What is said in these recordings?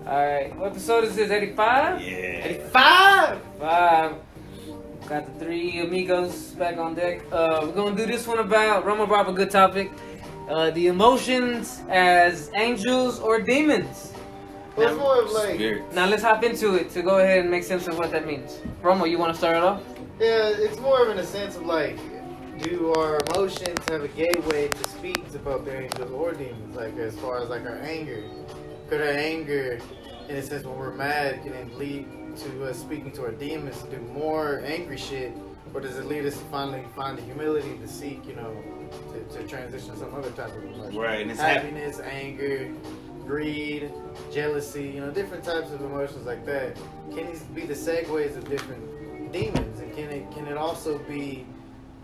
Alright, what episode is this? 85? Yeah. 85! Got the three amigos back on deck. We're gonna do this one about, Roma brought up a good topic. The emotions as angels or demons. Well, it's more of like, Spirit. Now let's hop into it to go ahead and make sense of what that means. Romo, you wanna start it off? yeah, it's more of in a sense of like, do our emotions have a gateway to speak about the angels or demons? Like, as far as like our anger, could our anger, in a sense, when we're mad, can it lead to us speaking to our demons to do more angry shit, or does it lead us to finally find the humility to seek, you know, to transition to some other type of emotion? Right, and it's Happiness, anger, greed, jealousy, you know, different types of emotions like that. Can these be the segues of different demons, and can it also be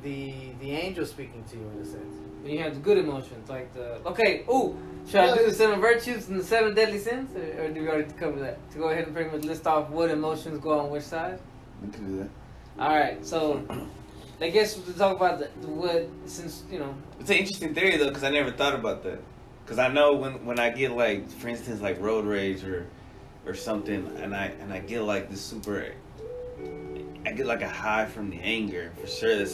the angel speaking to you in a sense? When you have the good emotions, like should I do the 7 virtues and the 7 deadly sins, or do we already cover that? To go ahead and pretty much list off what emotions go on which side. We can do that. All right, so I guess we'll talk about what, since you know. It's an interesting theory though, because I never thought about that. Because I know when I get like, for instance, like road rage or something, and I get like this I get like a high from the anger for sure.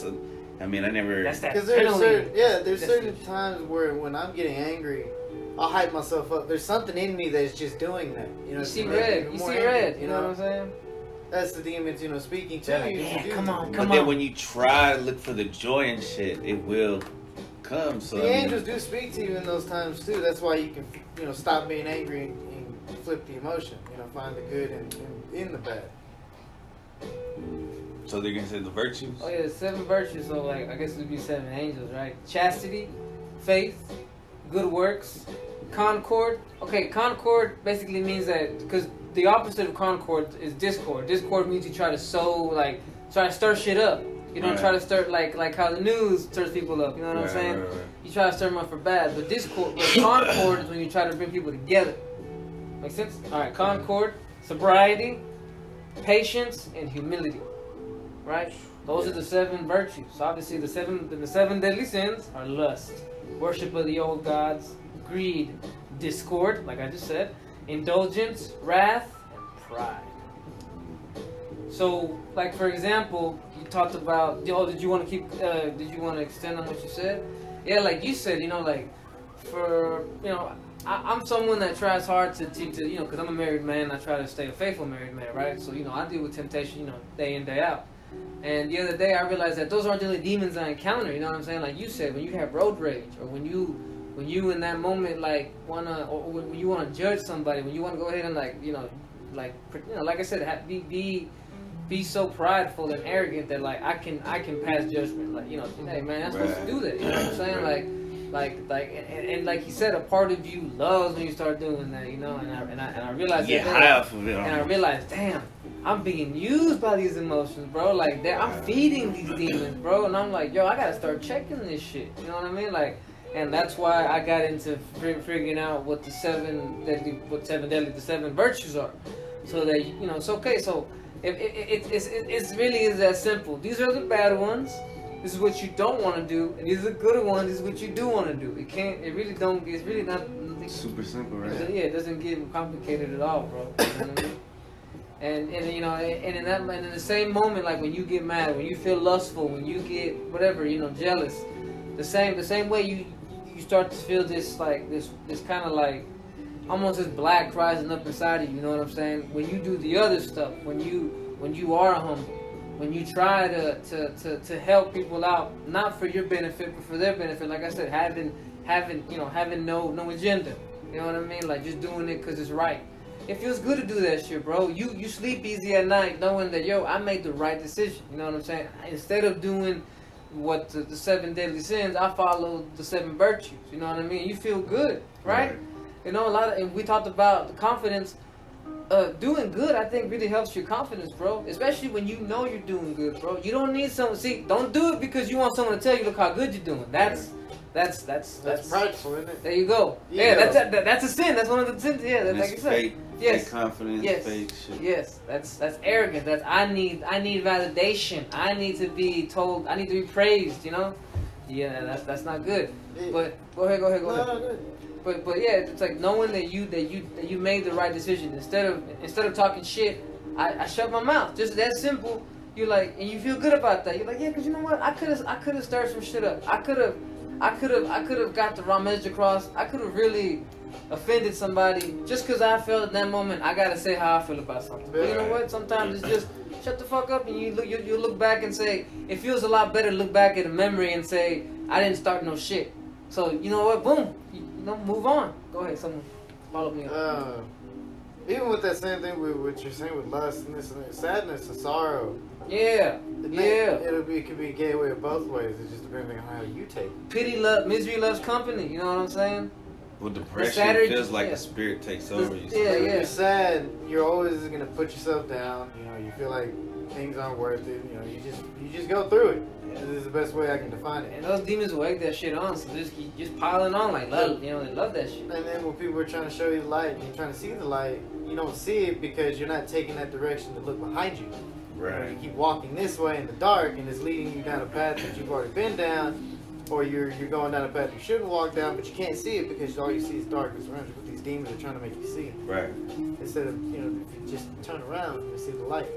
I never. That's that. Because there's That's certain times where when I'm getting angry, I'll hype myself up. There's something in me that's just doing that. You know, You see to make red. me You more see angry, red. You know what I'm saying? That's the demons, you know, speaking to Yeah, you. yeah, to do come that. on, But come then on. when you try to look for the joy and shit, it will come. So The angels do speak to you in those times too. That's why you can, you know, stop being angry and flip the emotion. You know, find the good in the bad. So they're gonna say the virtues. Oh yeah, 7 virtues. So like, I guess it would be 7 angels, right? Chastity, faith, good works, concord. Okay, concord basically means that, because the opposite of concord is discord. Discord means you try to try to stir shit up. You don't Right. try to stir like how the news stirs people up. You know what I'm saying? Right. You try to stir them up for bad. But concord is when you try to bring people together. Make sense? All right, concord, sobriety, patience, and humility. Right? Those are the 7 virtues. So obviously the seven deadly sins are lust, worship of the old gods, greed, discord, like I just said, indulgence, wrath, and pride. So, like for example, you talked about. Did you want to keep? Did you want to extend on what you said? Yeah, like you said, you know, like for I'm someone that tries hard to because I'm a married man. I try to stay a faithful married man, right? So I deal with temptation, day in, day out. And the other day I realized that those aren't the only demons I encounter. You know what I'm saying? Like you said, when you have road rage, or when you in that moment when you wanna judge somebody, when you wanna go ahead and like I said, be so prideful and arrogant that like I can pass judgment. Like hey man, I'm supposed to do that. You know what I'm saying? And like he said, a part of you loves when you start doing that. And I realized Get that high off of it. and I realized, damn, I'm being used by these emotions, bro. Like, I'm feeding these demons, bro. And I'm like, yo, I gotta start checking this shit. You know what I mean? Like, and that's why I got into figuring out what the 7 virtues are, so that it's okay. So it's really is that simple. These are the bad ones. This is what you don't want to do, and these are the good ones. This is what you do want to do. It's really not super simple, right? Yeah, it doesn't get complicated at all, bro. You know what I mean? And in the same moment, like when you get mad, when you feel lustful, when you get whatever, jealous, the same way you start to feel this kind of like almost this black rising up inside of you. You know what I'm saying? When you do the other stuff, when you are humble, when you try to help people out, not for your benefit but for their benefit. Like I said, having no agenda. You know what I mean? Like just doing it because it's right. It feels good to do that shit, bro. You sleep easy at night knowing that, I made the right decision. You know what I'm saying? Instead of doing what the 7 deadly sins, I followed the 7 virtues. You know what I mean? You feel good, right? And we talked about the confidence. Doing good, I think, really helps your confidence, bro. Especially when you know you're doing good, bro. You don't need someone. See, don't do it because you want someone to tell you, look how good you're doing. That's prideful, isn't it? There you go. Yeah, that's a sin. That's one of the sins. Yeah, And like you it's said. fake, Yes. fake confidence, Yes. fake shit. Yes, that's arrogant. I need validation. I need to be told. I need to be praised. Yeah, that's not good. Yeah. But go ahead. No, good. But yeah, it's like knowing that you made the right decision. Instead of talking shit, I shut my mouth. Just that simple. You're like, and you feel good about that. You're like, yeah, 'cause you know what? I could have stirred some shit up. I could have got the wrong message across. I could have really offended somebody just 'cause I felt in that moment. I gotta say how I feel about something. But you know what? Sometimes it's just shut the fuck up, and you look back and say it feels a lot better to look back at a memory and say I didn't start no shit. So you know what? Boom. You know, move on. Go ahead. Someone follow me up. Even with that same thing with what you're saying with lust and this and that, sadness and sorrow. Yeah. It could be a gateway both ways. It just depends on how you take it. Misery loves company. You know what I'm saying? Well, depression Saturday, feels like yeah. the spirit takes over you. Yeah, When yeah. you're sad, you're always gonna put yourself down. You know, you feel like things aren't worth it. You know, you just go through it. This is the best way I can define it. And those demons will egg that shit on, so just keep piling on like love. You know, they love that shit. And then when people are trying to show you the light and you're trying to see the light, you don't see it because you're not taking that direction to look behind you. You know, Right. you keep walking this way in the dark and it's leading you down a path that you've already been down, or you're going down a path you shouldn't walk down, but you can't see it because all you see is darkness around you. But these demons are trying to make you see it. Right. Instead of, you know, if you just turn around and see the light.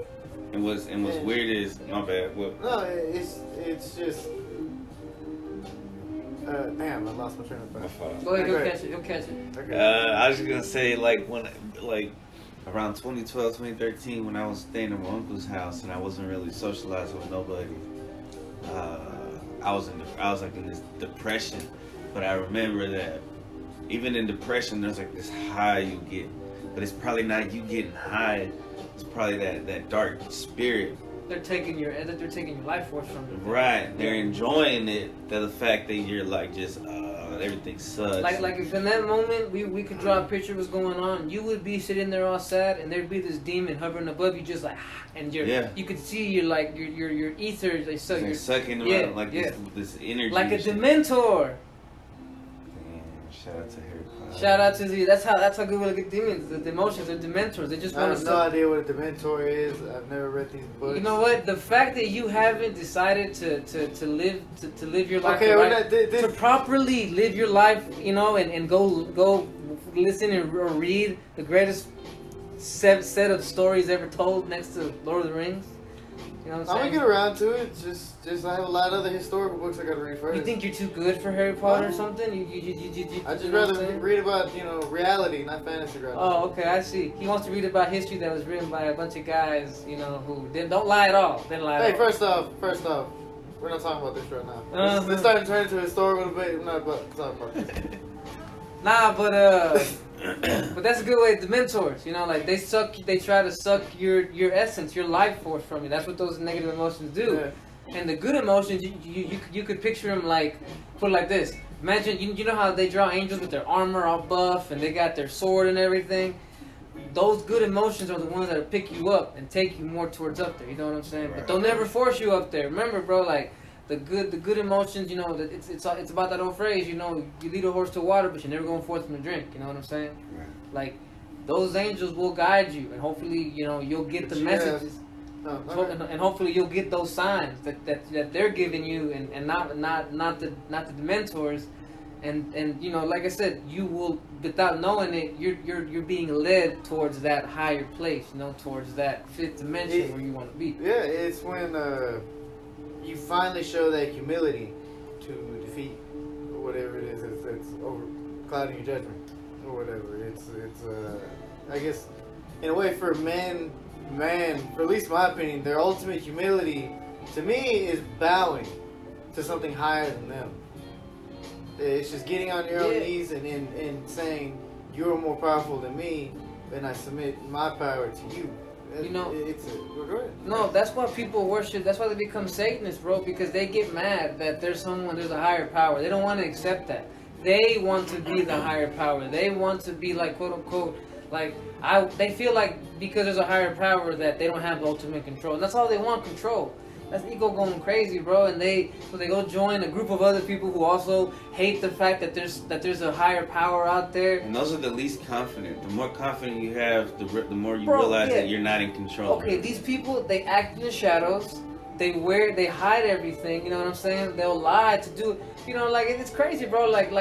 And what's weird is my bad. What? No, it's just. Damn, I lost my train of My thought. fault. Go ahead, Okay. go catch it. Okay. I was just gonna say like around 2012, 2013 when I was staying at my uncle's house and I wasn't really socializing with nobody. I was like in this depression, but I remember that even in depression there's like this high you get, but it's probably not you getting high. It's probably that dark spirit. They're taking your life force from you. Right. They're enjoying it. The fact that you're like just everything sucks. Like if in that moment we could draw a picture of what's going on, you would be sitting there all sad, and there'd be this demon hovering above you, just like, and you could see your ether, they suck, They're you're sucking around yeah, like yeah. this energy. like a and shit. Dementor. Damn, shout out to Harry Potter. Shout out to that's how good we look at demons. The emotions, they're Dementors. They just I want have to no suck. idea what a Dementor is. I've never read these books. You know what? The fact that you haven't decided to live your life, Okay, the we're right- not. to properly live your life, you know, and go listen or read the greatest set of stories ever told next to Lord of the Rings. You know what I'm I'm gonna saying? get around to it. Just I have a lot of other historical books I gotta read first. You think you're too good for Harry Potter or something? You I just you know what I'm rather saying? read about reality, not fantasy. Right Oh, okay, I see. He wants to read about history that was written by a bunch of guys, you know, who don't lie at all. Didn't lie Hey, at all. first off, we're not talking about this right now. Uh-huh. Let's start to turn into a historical debate. We're not about talking about this. Nah, but that's a good way. The mentors, you know, like they try to suck your essence, your life force from you. That's what those negative emotions do. Yeah. And the good emotions, you could picture them like, put it like this. Imagine, you know how they draw angels with their armor all buff and they got their sword and everything. Those good emotions are the ones that pick you up and take you more towards up there. You know what I'm saying? But they'll never force you up there. Remember, bro, like the good emotions. You know, it's about that old phrase. You know, you lead a horse to water, but you're never going to force him to drink. You know what I'm saying? Right. Like those angels will guide you, and hopefully, you know, you'll get the messages. No, And hopefully you'll get those signs that they're giving you, and not the Dementors, and you know, like I said, you will, without knowing it, you're being led towards that higher place, you know, towards that fifth dimension where you want to be. Yeah, it's when you finally show that humility to defeat whatever it is that's over clouding your judgment or whatever. It's I guess in a way for man, for at least my opinion, their ultimate humility to me is bowing to something higher than them. It's just getting on your own knees and saying, you're more powerful than me, and I submit my power to you. You know, go ahead. No, that's why people worship. That's why they become Satanists, bro. Because they get mad that there's a higher power. They don't want to accept that. They want to be the higher power. They want to be like, quote unquote, like they feel like because there's a higher power that they don't have the ultimate control. And that's all they want, control. That's ego going crazy, bro. And they go join a group of other people who also hate the fact that there's a higher power out there. And those are the least confident. The more confident you have, the more you Bro, realize yeah. that you're not in control. Okay, these people, they act in the shadows. They hide everything. You know what I'm saying? They'll lie to do. You know, like it's crazy, bro. Like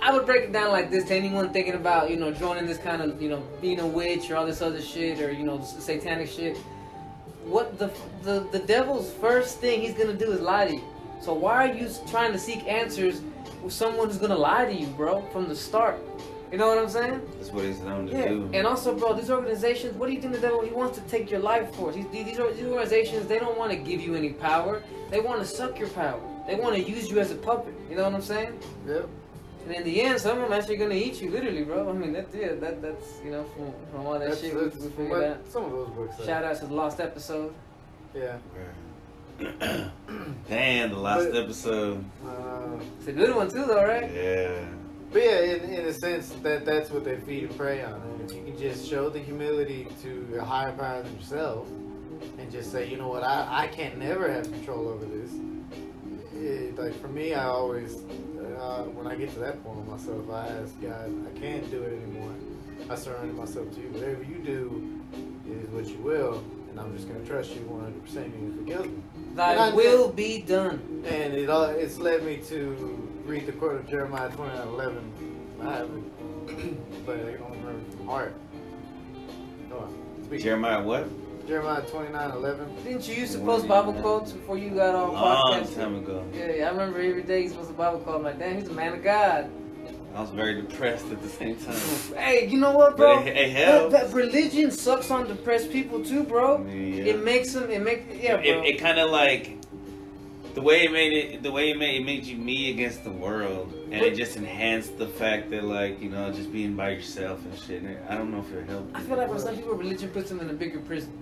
I would break it down like this to anyone thinking about, joining this kind of, being a witch or all this other shit or, satanic shit. What the devil's first thing he's gonna do is lie to you. So why are you trying to seek answers with someone who's gonna lie to you, bro, from the start? You know what I'm saying? That's what he's known to Yeah. do. And also, bro, these organizations, what do you think the devil, he wants to take your life for? These organizations, they don't want to give you any power. They want to suck your power. They want to use you as a puppet. You know what I'm saying? Yep. And in the end, some of them actually gonna eat you, literally, bro. I mean, that's from all that shit we figured what out. some of those books say. Shout out to the lost episode. Yeah. Damn, the last But- episode. It's a good one too, though, right? Yeah. But yeah, in a sense, that's what they feed and prey on. And if you can just show the humility to a higher power than yourself, and just say, you know what, I can't never have control over this. Like for me, I always, when I get to that point with myself, I ask God, I can't do it anymore. I surrender myself to you. Whatever you do is what you will, and I'm just gonna trust you 100%, even if it kills me. Thy will be done. And it's led me to read the quote of Jeremiah 29:11. I haven't, but I can only remember from heart. Go on. Speak. Jeremiah what? Jeremiah 29:11. Didn't you used to post Bible quotes before you got on Long podcast? time ago. Yeah, I remember every day you supposed to Bible quote. I'm like, damn, he's a man of God. I was very depressed at the same time. Hey, you know what, bro? But it helps. That religion sucks on depressed people too, bro. Yeah. It makes them. Bro. It kind of like the way it made you me against the world, and it just enhanced the fact that like just being by yourself and shit. I don't know if it helped. I feel like for some people, religion puts them in a bigger prison.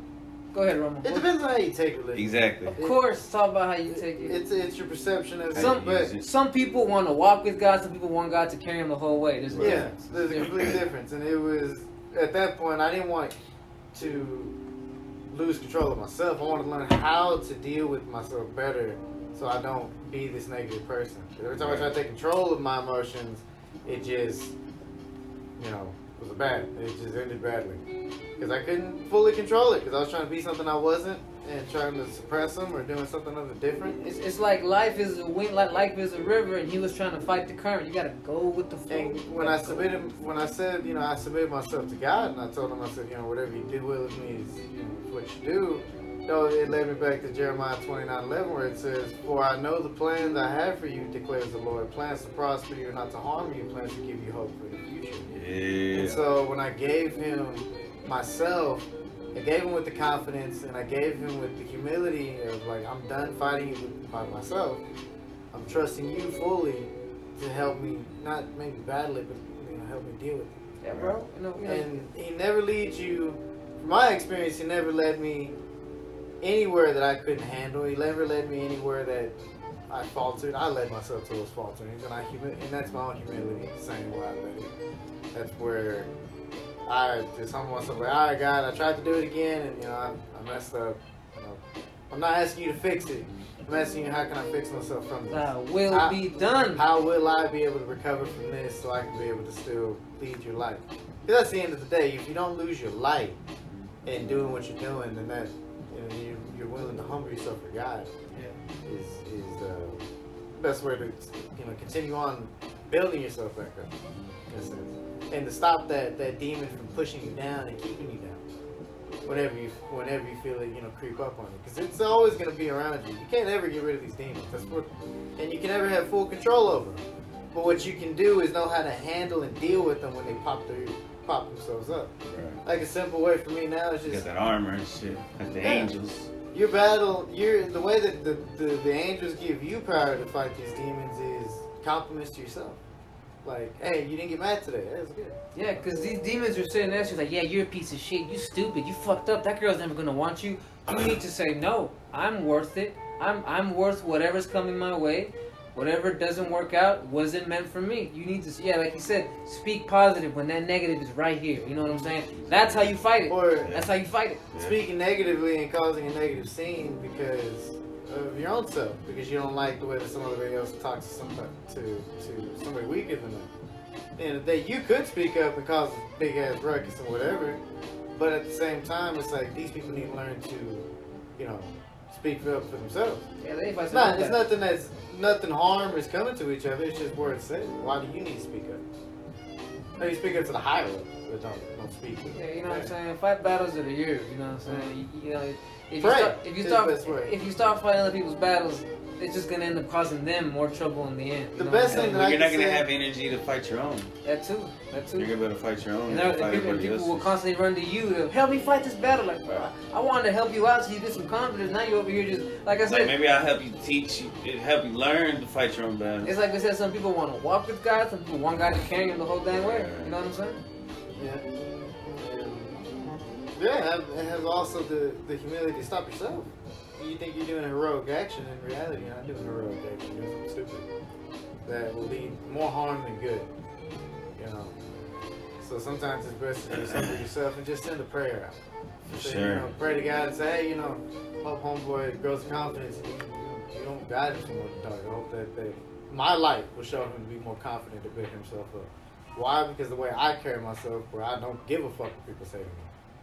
Go ahead, Roman. It depends on how you take religion. Exactly. Of course, it's all about how you take it. It's your perception of Some people want to walk with God. Some people want God to carry them the whole way. There's a yeah, difference. there's a complete difference. And it was at that point I didn't want to lose control of myself. I wanted to learn how to deal with myself better, so I don't be this negative person. Every time I try to take control of my emotions, it just, was bad. It just ended badly. Because I couldn't fully control it, because I was trying to be something I wasn't, and trying to suppress them or doing something other different. It's like life is a wind, like life is a river, and he was trying to fight the current. You gotta go with the flow. And when I said, I submitted myself to God, and I told him, I said, whatever you do with me is, what you do. It led me back to Jeremiah 29:11, where it says, "For I know the plans I have for you, declares the Lord, plans to prosper you and not to harm you, plans to give you hope for the future." Yeah. And so when I gave him myself, I gave him with the confidence, and I gave him with the humility of like, I'm done fighting it by myself. I'm trusting you fully to help me, not maybe battle it, but help me deal with it. Yeah, bro. And he never leads you. From my experience, he never led me anywhere that I couldn't handle. He never led me anywhere that I faltered. I led myself to those falterings, and that's my own humility, saying where I led it. That's where I just humble myself. Like, all right, God, I tried to do it again, and I messed up. I'm not asking you to fix it. I'm asking you, how can I fix myself from this? Thy will be done. How will I be able to recover from this so I can be able to still lead your life? Because that's the end of the day. If you don't lose your light in doing what you're doing, then that you're willing to humble yourself for God. Yeah. Is the best way to continue on building yourself back up, in a sense, and to stop that demon from pushing you down and keeping you down whenever you feel it creep up on you, because it's always going to be around you. You can't ever get rid of these demons. And you can never have full control over them. But what you can do is know how to handle and deal with them when they pop themselves up. Right. Like a simple way for me now is You got just that armor and shit, like the angels. your battle. The way that the angels give you power to fight these demons is compliments to yourself. Like, hey, you didn't get mad today. That's good. Yeah, because these demons are sitting there. She's like, yeah, you're a piece of shit. You stupid. You fucked up. That girl's never gonna want you. You need to say, no, I'm worth it. I'm worth whatever's coming my way. Whatever doesn't work out wasn't meant for me. You need to, like you said, speak positive when that negative is right here. You know what I'm saying? That's how you fight it. Or That's how you fight it. speaking negatively and causing a negative scene because of your own self, because you don't like the way that somebody else talks to somebody weaker than them. And that you could speak up and cause a big ass ruckus and whatever, but at the same time, it's like these people need to learn to, speak up for themselves. Yeah, they fight It's their not. own It's battles. nothing harm is coming to each other. It's just where it's said. Why do you need to speak up? Maybe speak up to the higher level, but don't speak. Yeah, you know what I'm saying? Fight battles of the year, you know what I'm saying? You know, Pray if is the best way. you start fighting other people's battles, it's just gonna end up causing them more trouble in the end. You The know best what I'm thing saying? that I You're not can gonna say- have energy to fight your own. That too. You're gonna be able to fight your own. And, And there- fight and people, everybody people will else's. constantly run to you to help me fight this battle. Like, bro, I wanted to help you out so you get some confidence. Now you're over here just like I Like said. maybe I'll help you teach you, help you learn to fight your own battles. It's like we said. Some people want to walk with God. Some people want God to carry them the whole damn way. You know what I'm saying? Yeah. Yeah, it has also the humility to stop yourself. You think you're doing a heroic action, in reality you're not doing heroic action, you're doing something stupid. That will lead more harm than good. You know. So sometimes it's best to do something for yourself and just send a prayer out. For Say, sure. You know, pray to God and say, hey, you know, hope homeboy grows confidence. You don't guide him some more to talk. I hope that my light will show him to be more confident to pick himself up. Why? Because the way I carry myself, where I don't give a fuck what people say to me.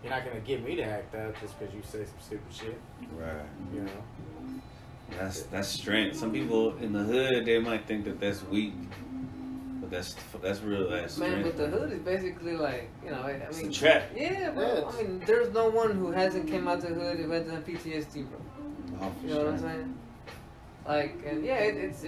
You're not gonna get me to act out just because you say some stupid shit. Right. You know. That's strength. Some people in the hood they might think that that's weak, but that's real. That's Man, strength. but the hood is basically like, you know, I It's a mean, trap. yeah, bro. Yeah, I mean, there's no one who hasn't came out the hood and went to PTSD, bro. Oh, for You know what I'm sure. saying? Like, and yeah, it's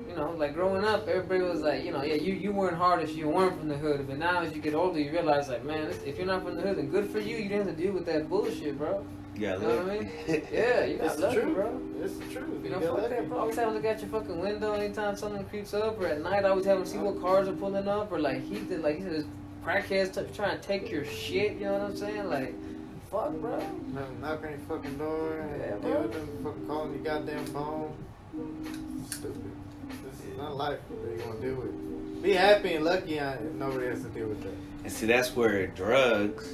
you know, like growing up, everybody was like, you know, yeah, you weren't hard if you weren't from the hood, but now as you get older, you realize like, man, if you're not from the hood, then good for you. You didn't have to deal with that bullshit, bro. Yeah, You know what I mean? Yeah, you It's got the lucky, truth. bro. It's the truth. You know, got fuck lucky. that, bro. Always have to look at your fucking window anytime someone creeps up, or at night, I always have to see what cars are pulling up, or like he said, there's crackheads trying to take your shit. You know what I'm saying? Like, fuck, bro. Knock on your fucking door and Yeah, deal bro. with them fucking calling your goddamn phone. Stupid. This is not life that you're gonna deal with. Be happy and lucky and nobody has to deal with that. And see, that's where drugs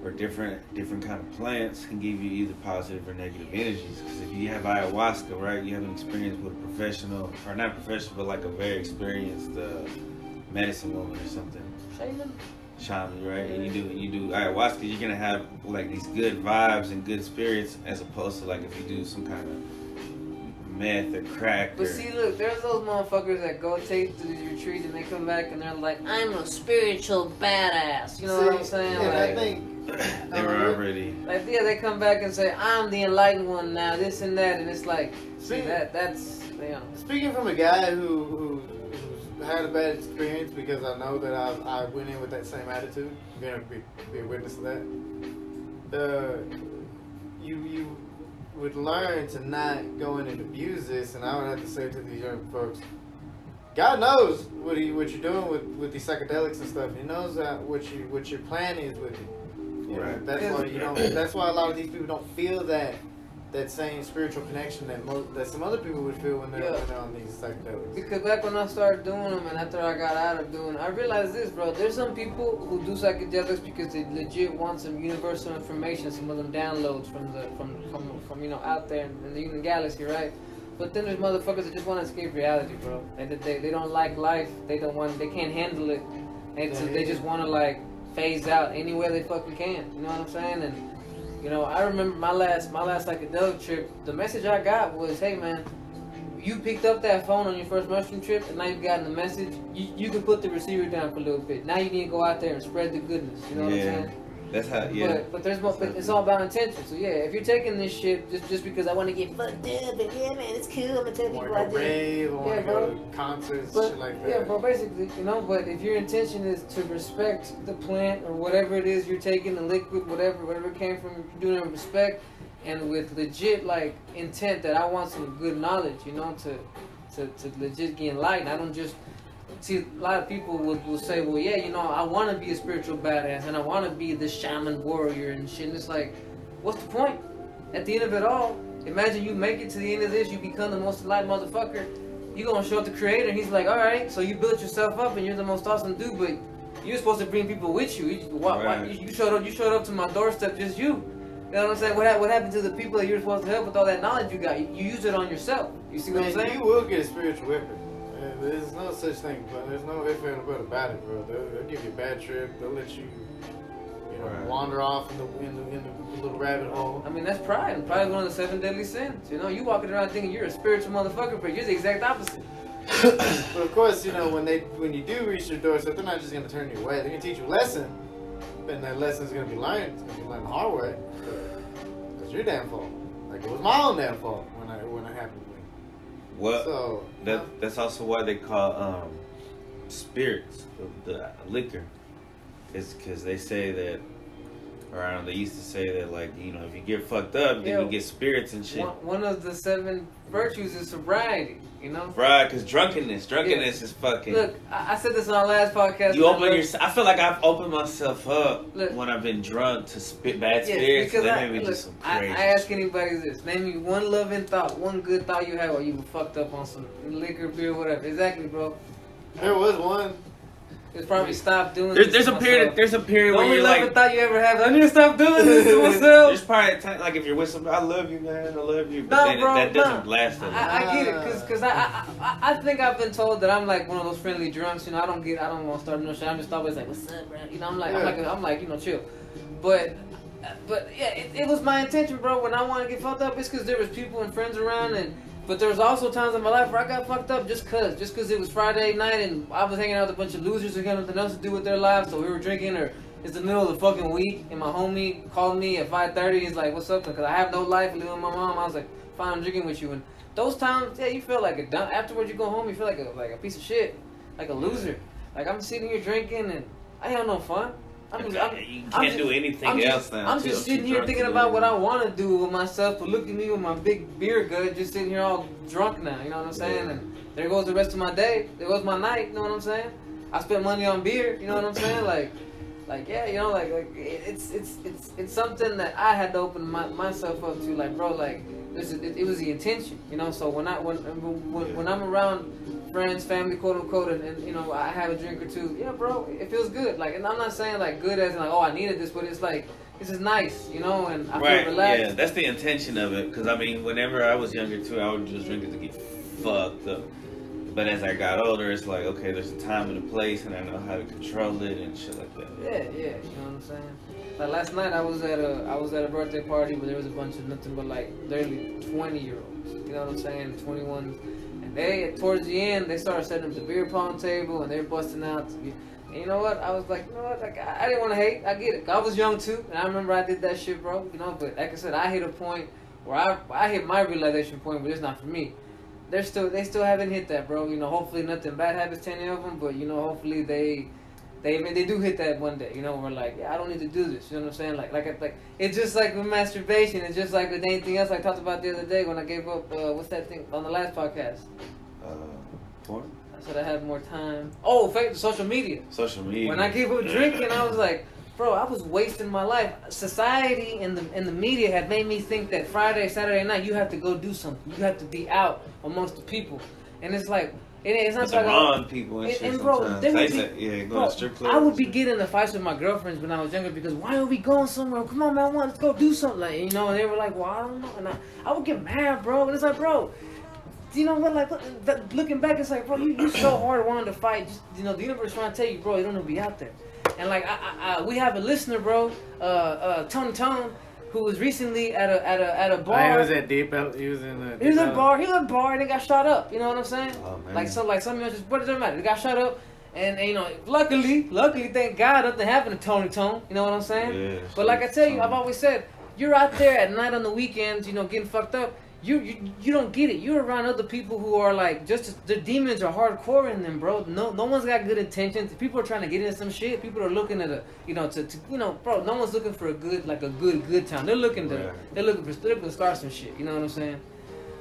or different kind of plants can give you either positive or negative energies. Because if you have ayahuasca, right, you have an experience with a professional, or not professional, but like a very experienced medicine woman or something, Shaman? shaman, right? And you do ayahuasca, you're gonna have like these good vibes and good spirits, as opposed to like if you do some kind of meth or crack. But or, see, look, there's those motherfuckers that go take to these retreats and they come back and they're like, I'm a spiritual badass. You know what I'm saying? And Like, I think they were already. like, yeah, they come back and say, I'm the enlightened one now, this and that, and it's like, see, See, that's, you know. speaking from a guy who's had a bad experience, because I know that I went in with that same attitude, you're gonna be a witness to that. You would learn to not go in and abuse this, and I would have to say to these young folks, God knows what you're doing with these psychedelics and stuff. He knows what your plan is with it. You know, Right. that's why you don't. That's why a lot of these people don't feel that same spiritual connection that some other people would feel when they're on these psychedelics. Because back when I started doing them and after I got out of doing it, I realized this, bro. There's some people who do psychedelics because they legit want some universal information, some of them downloads from you know, out there in the human galaxy, right? But then there's motherfuckers that just want to escape reality, bro. They don't like life. They can't handle it. And so they just want to like phase out any way they fucking can. You know what I'm saying? And you know, I remember my last psychedelic trip. The message I got was, "Hey, man, you picked up that phone on your first mushroom trip, and now you've gotten the message. You can put the receiver down for a little bit. Now you need to go out there and spread the goodness. You know what I'm saying? That's how. Yeah. But there's more. But it's all about intention. So yeah, if you're taking this shit just because I want to get fucked up, and yeah, man, it's cool. I'm gonna tell I want people to I go did. rave, I want to bro. go to concerts, But, shit like that. yeah, bro, basically, you know, but if your intention is to respect the plant or whatever it is you're taking, the liquid, whatever it came from, you're doing it with respect and with legit, like, intent that I want some good knowledge, you know, to legit get enlightened. I don't just, see, a lot of people will say, well, yeah, you know, I want to be a spiritual badass and I want to be the shaman warrior and shit, and it's like, what's the point? At the end of it all, imagine you make it to the end of this, you become the most enlightened motherfucker. You gonna show up the creator, and he's like, all right, so you built yourself up, and you're the most awesome dude, but you're supposed to bring people with you. You showed up to my doorstep, just you. You know what I'm saying? What happened to the people that you're supposed to help with all that knowledge you got? You used it on yourself. You see what I'm Man, saying? you will get a spiritual weapon. There's no such thing, but there's no ifs and buts about it, bro. They'll give you a bad trip. They'll let you, Right. wander off in the little rabbit hole. I mean, that's pride. And pride is one of the 7 deadly sins. You know, you walking around thinking you're a spiritual motherfucker, but you're the exact opposite. But of course, you know, when you do reach your doorstep, they're not just gonna turn you away. They're gonna teach you a lesson, and that lesson is gonna be learned. It's gonna be learned the hard way. It's your damn fault. Like it was my own damn fault when it happened to me. Well, So that's also why they call spirits the liquor. It's because they say that, or I don't know, they used to say that, like, you know, if you get fucked up, then you get spirits and shit. One of the 7 virtues is sobriety, you know? Right, because drunkenness is fucking. Look, I said this on our last podcast. You open I feel like I've opened myself up when I've been drunk to spit bad spirits. Because That made me do some crazy. I ask anybody this: name me one loving thought, one good thought you had while you were fucked up on some liquor, beer, whatever. Exactly, bro. there was one. It's probably stop doing There's this a to period. myself. There's a period The where only you're loving like. thought you ever have, I need to stop doing this to myself. There's probably a time, like if you're with somebody, I love you, man, I love you, but No, then bro, that doesn't no. last that long. I get it, cause I think I've been told that I'm like one of those friendly drunks. You know, I don't want to start no shit. I'm just always like, what's up, bro? You know, I'm like, you know, chill. But yeah, it was my intention, bro. When I want to get fucked up, it's cause there was people and friends around, but there was also times in my life where I got fucked up just cause it was Friday night and I was hanging out with a bunch of losers who had nothing else to do with their lives, so we were drinking, or it's the middle of the fucking week and my homie called me at 5:30. He's like, what's up? Because I have no life, living with my mom. I was like, fine, I'm drinking with you. And those times, yeah, you feel like a dumb. Afterwards, you go home, you feel like a piece of shit, like a loser. Like I'm sitting here drinking and I ain't no fun. You can't do anything else now. I'm just sitting here thinking about what I want to do with myself, but look at me with my big beer gut, just sitting here all drunk now, you know what I'm saying? Yeah. And there goes the rest of my day. There goes my night, you know what I'm saying? I spent money on beer, you know what I'm saying? Like yeah, you know, like it's something that I had to open myself up to, like, bro, like it was the intention, you know. So when I'm around friends, family, quote unquote, and you know, I have a drink or two, yeah, bro, it feels good. Like, and I'm not saying like good as in like, oh, I needed this, but it's like this is nice, you know, and I feel relaxed. Yeah, that's the intention of it. Because I mean, whenever I was younger too, I would just drink it to get fucked up. But as I got older, it's like, okay, there's a time and a place, and I know how to control it and shit like that. Yeah, you know what I'm saying? Like last night, I was at a birthday party where there was a bunch of nothing but like literally 20-year-olds. You know what I'm saying? 21. And they, towards the end, they started setting up the beer pong table, and they're busting out. And you know what? I was like, you know what? Like, I didn't want to hate. I get it. I was young too, and I remember I did that shit, bro. You know, but like I said, I hit a point where I hit my realization point, but it's not for me. They still haven't hit that, bro. You know, hopefully nothing bad happens to any of them, but you know, hopefully they do hit that one day. You know, we're like, yeah, I don't need to do this. You know what I'm saying? Like it's just like with masturbation. It's just like with anything else I talked about the other day when I gave up. What's that thing on the last podcast? Porn? I said I had more time. Oh, social media. Social media. When I gave up drinking, I was like, bro, I was wasting my life. Society and the media had made me think that Friday, Saturday night, you have to go do something. You have to be out amongst the people. And it's like, it's not the wrong people and shit. And bro, sometimes. Go to strip clubs. I would be getting in fights with my girlfriends when I was younger because why are we going somewhere? Come on, man, let's go do something. Like, you know, and they were like, well, I don't know. And I would get mad, bro. And it's like, bro, you know what? Like, looking back, it's like, bro, you so hard wanting to fight. Just, you know, the universe trying to tell you, bro, you don't know to be out there. And like, we have a listener, bro, Tone, who was recently at a bar. He was at Deep. He was in the. He was at a bar. He was at a bar and they got shot up. You know what I'm saying? Oh, man. Like some of us just, what does it matter? They got shot up, and you know, luckily, thank God, nothing happened to Tone. You know what I'm saying? Yeah, but like I tell you, I've always said, you're out there at night on the weekends, you know, getting fucked up. You don't get it. You're around other people who are like the demons are hardcore in them, bro. No one's got good intentions. People are trying to get into some shit. People are looking at bro. No one's looking for a good time. They're looking to start some shit. You know what I'm saying?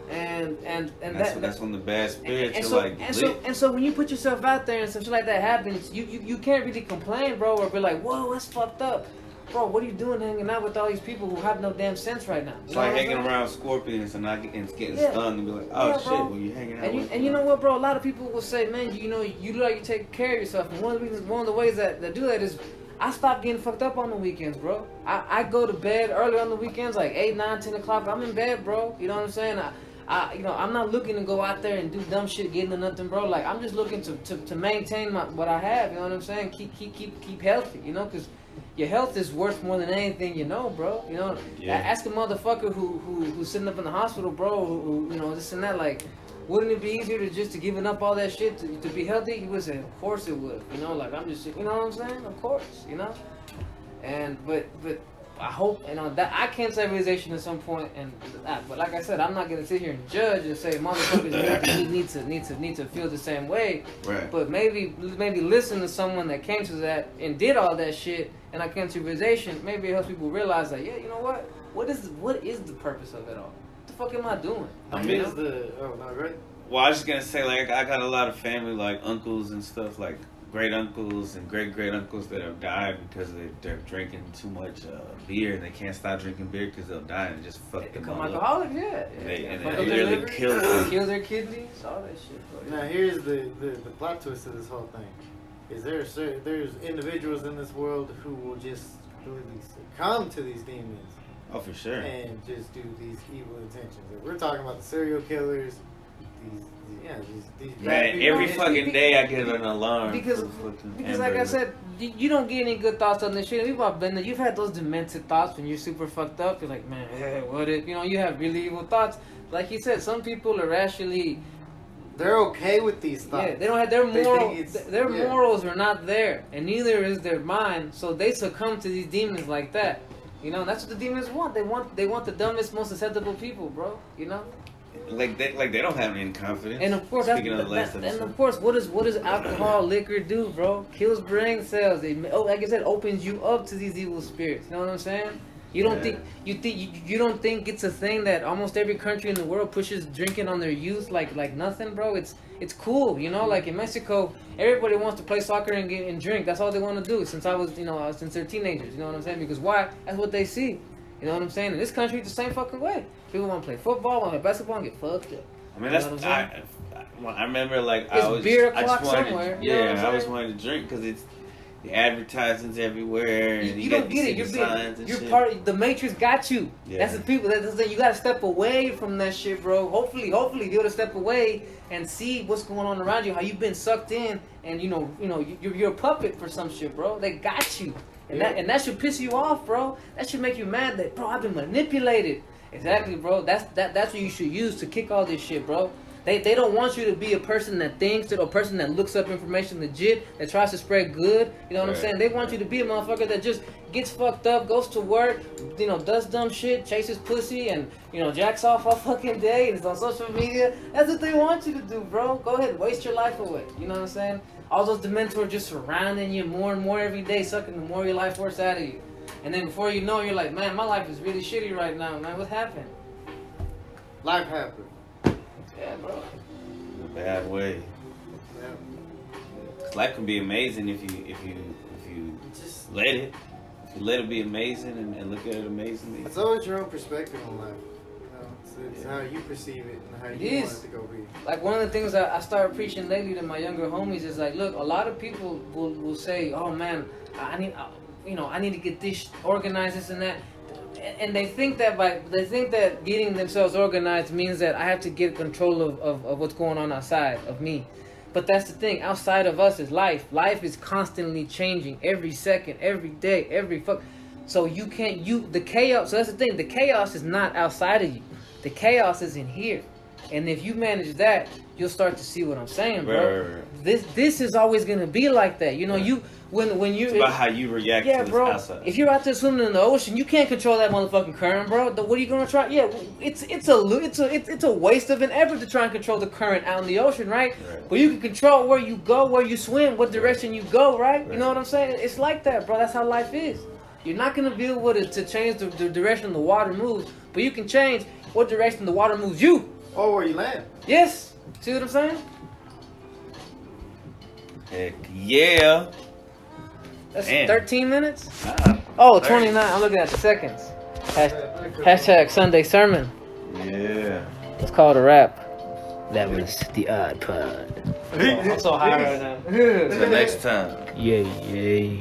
And that's when the bad spirits and so when you put yourself out there and some shit like that happens, you can't really complain, bro, or be like, whoa, that's fucked up. Bro, what are you doing hanging out with all these people who have no damn sense right now? It's like hanging around scorpions and getting stunned and be like, oh shit, well you hanging out with and you know what, bro? A lot of people will say, man, you know, you look like you take care of yourself. And one of the ways that do that is I stopped getting fucked up on the weekends, bro. I go to bed early on the weekends, like 8, 9, 10 o'clock. I'm in bed, bro. You know what I'm saying? I'm not looking to go out there and do dumb shit, get into nothing, bro. Like, I'm just looking to maintain what I have. You know what I'm saying? Keep healthy. You know, because your health is worth more than anything. You know, bro. You know, ask a motherfucker who's sitting up in the hospital, bro. Who you know, this and that. Like, wouldn't it be easier to just giving up all that shit to be healthy? He would say, of course it would. You know, like I'm just, you know what I'm saying? Of course, you know. And but I hope, you know, that I can say realization at some point, but like I said, I'm not gonna sit here and judge and say motherfuckers need to feel the same way. Right. But maybe listen to someone that came to that and did all that shit, and I came to realization. Maybe it helps people realize that, yeah, you know what is the purpose of it all? What the fuck am I doing? I mean, right? well, I was just gonna say, like, I got a lot of family, like uncles and stuff, like great uncles and great uncles that have died because they're drinking too much beer and they can't stop drinking beer because they'll die and just fuck them all alcoholics, up. yeah. And Fuck they their literally liver, kill their kidneys, all that shit. Bro. Now here's the plot twist of this whole thing. Is there's individuals in this world who will just completely succumb to these demons. Oh, for sure. And just do these evil intentions. If we're talking about the serial killers, these Man, people. every fucking day I get an alarm. Because for like I said, you don't get any good thoughts on this shit. We've all been there. You've had those demented thoughts when you're super fucked up. You're like, man, what if, you know, you have really evil thoughts. Like you said, some people are actually... They're okay with these thoughts. Yeah, they don't have their morals are not there, and neither is their mind. So they succumb to these demons like that. You know, that's what the demons want. They want the dumbest, most susceptible people, bro. You know. Like they don't have any confidence. And of course, of course, what does alcohol, liquor do, bro? Kills brain cells. Like I said, opens you up to these evil spirits. You know what I'm saying? You don't think you don't think it's a thing that almost every country in the world pushes drinking on their youth like nothing, bro? It's cool, you know. Like in Mexico, everybody wants to play soccer and drink. That's all they want to do since they're teenagers. You know what I'm saying? Because why? That's what they see. You know what I'm saying? In this country, it's the same fucking way. People want to play football, want to play basketball, and get fucked up. I mean, I remember like it's I beer just o'clock wanted, somewhere. I always wanted to drink because it's the advertisements everywhere, and you don't get it. You're part of the Matrix. Got you. Yeah. That's the people. You gotta step away from that shit, bro. Hopefully, be able to step away and see what's going on around you. How you've been sucked in, and you're a puppet for some shit, bro. They got you, and that should piss you off, bro. That should make you mad. That, bro, I've been manipulated. Exactly, bro. That's what you should use to kick all this shit, bro. They don't want you to be a person that thinks, or a person that looks up information legit, that tries to spread good. You know what I'm saying? They want you to be a motherfucker that just gets fucked up, goes to work, does dumb shit, chases pussy, and, jacks off all fucking day, and is on social media. That's what they want you to do, bro. Go ahead, waste your life away. You know what I'm saying? All those dementors are just surrounding you more and more every day, sucking the more of your life force out of you. And then before you know, you're like, man, my life is really shitty right now, man. What happened? Life happened. Yeah, bro. In a bad way. Yeah. Life can be amazing if you just let it. If you let it be amazing and look at it amazingly. It's always your own perspective on life. It's how you perceive it and how you want it to go be. Like one of the things I started preaching lately to my younger homies is like, look, a lot of people will say, oh man, I need to get this organized, this and that. And they think that getting themselves organized means that I have to get control of what's going on outside of me. But that's the thing. Outside of us is life. Life is constantly changing every second, every day, every fuck. So the chaos. So that's the thing. The chaos is not outside of you. The chaos is in here. And if you manage that, you'll start to see what I'm saying, bro. Right. This is always gonna be like that. When you it's about how you react to this outside. If you're out there swimming in the ocean, you can't control that motherfucking current, bro. What are you gonna try? Yeah, it's a waste of an effort to try and control the current out in the ocean, right? But you can control where you go, where you swim, what direction you go, right? You know what I'm saying? It's like that, bro. That's how life is. You're not gonna be able to change the direction the water moves, but you can change what direction the water moves you. Or where you land. Yes. See what I'm saying? Heck yeah. That's 13 minutes? Oh, 29. I'm looking at the seconds. Hashtag Sunday sermon. Yeah. Let's call it a wrap. That was the Odd Pod. I'm so high right now. Until next time. Yay.